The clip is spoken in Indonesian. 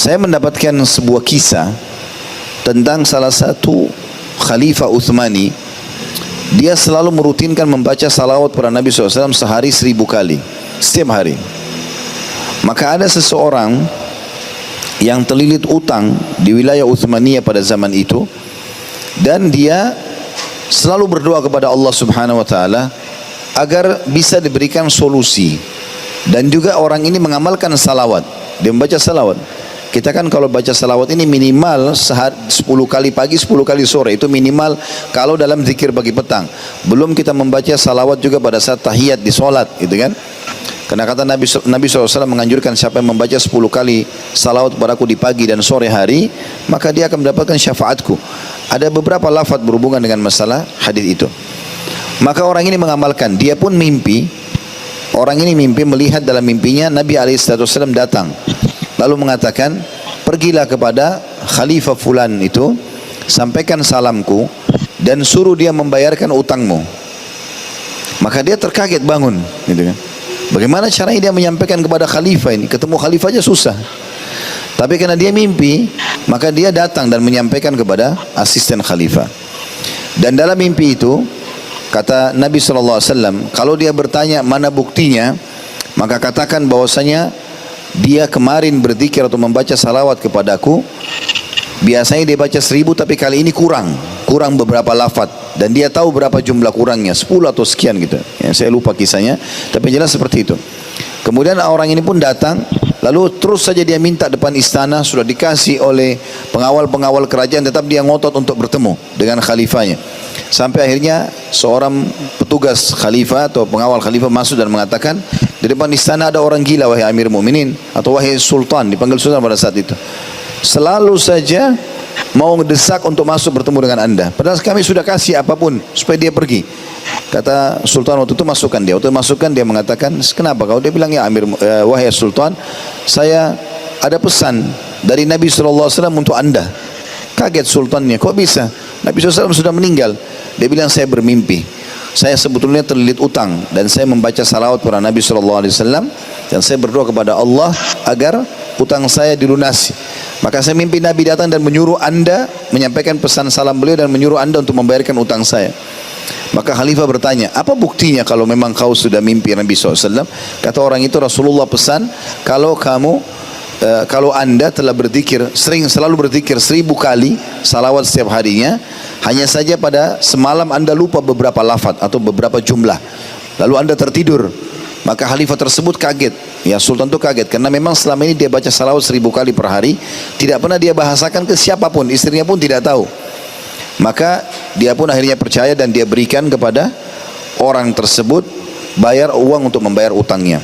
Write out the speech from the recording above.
Saya mendapatkan sebuah kisah tentang salah satu Khalifah Utsmani. Dia selalu merutinkan membaca salawat pada Nabi SAW sehari 1000 kali, setiap hari. Maka ada seseorang yang terlilit utang di wilayah Utsmaniyah pada zaman itu, dan dia selalu berdoa kepada Allah Subhanahu wa taala agar bisa diberikan solusi. Dan juga orang ini mengamalkan salawat, dia membaca salawat. Kita kan kalau baca salawat ini minimal 10 kali pagi, 10 kali sore, itu minimal kalau dalam zikir pagi petang. Belum kita membaca salawat juga pada saat tahiyat di solat, gitu kan. Karena kata Nabi SAW menganjurkan siapa yang membaca 10 kali salawat kepadaku di pagi dan sore hari, maka dia akan mendapatkan syafaatku. Ada beberapa lafaz berhubungan dengan masalah hadis itu. Maka orang ini mengamalkan, dia pun mimpi. Orang ini mimpi, melihat dalam mimpinya Nabi SAW datang, lalu mengatakan, pergilah kepada Khalifah Fulan itu, sampaikan salamku dan suruh dia membayarkan utangmu. Maka dia terkaget bangun, gitu kan. Bagaimana caranya dia menyampaikan kepada Khalifah ini? Ketemu Khalifah aja susah. Tapi karena dia mimpi, maka dia datang dan menyampaikan kepada asisten Khalifah. Dan dalam mimpi itu, kata Nabi SAW, kalau dia bertanya mana buktinya, maka katakan bahwasanya dia kemarin berzikir atau membaca salawat kepadaku. Biasanya dia baca 1000, tapi kali ini kurang beberapa lafaz. Dan dia tahu berapa jumlah kurangnya, 10 atau sekian gitu. Ya, saya lupa kisahnya, tapi jelas seperti itu. Kemudian orang ini pun datang, lalu terus saja dia minta depan istana, sudah dikasih oleh pengawal-pengawal kerajaan, tetap dia ngotot untuk bertemu dengan khalifahnya. Sampai akhirnya seorang petugas khalifah atau pengawal khalifah masuk dan mengatakan, di depan istana ada orang gila, wahai Amir Mu'minin, atau wahai Sultan, dipanggil Sultan pada saat itu. Selalu saja mau ngedesak untuk masuk bertemu dengan anda. Padahal kami sudah kasih apapun supaya dia pergi. Kata Sultan waktu itu, masukkan dia. Waktu masukkan dia mengatakan, kenapa kau? Dia bilang, ya Amir, wahai Sultan, saya ada pesan dari Nabi SAW untuk anda. Kaget sultannya, kok bisa? Nabi SAW sudah meninggal. Dia bilang, saya bermimpi, saya sebetulnya terlilit utang, dan saya membaca salawat pada Nabi SAW, dan saya berdoa kepada Allah agar utang saya dilunasi. Maka saya mimpi Nabi datang dan menyuruh anda menyampaikan pesan salam beliau dan menyuruh anda untuk membayarkan utang saya. Maka Khalifah bertanya, apa buktinya kalau memang kau sudah mimpi Nabi SAW? Kata orang itu, Rasulullah pesan, kalau anda telah berzikir, selalu berzikir 1000 kali salawat setiap harinya, hanya saja pada semalam anda lupa beberapa lafaz atau beberapa jumlah, lalu anda tertidur. Maka Khalifah tersebut kaget, ya Sultan itu kaget, karena memang selama ini dia baca salawat 1000 kali per hari, tidak pernah dia bahasakan ke siapapun, istrinya pun tidak tahu. Maka dia pun akhirnya percaya dan dia berikan kepada orang tersebut bayar uang untuk membayar utangnya.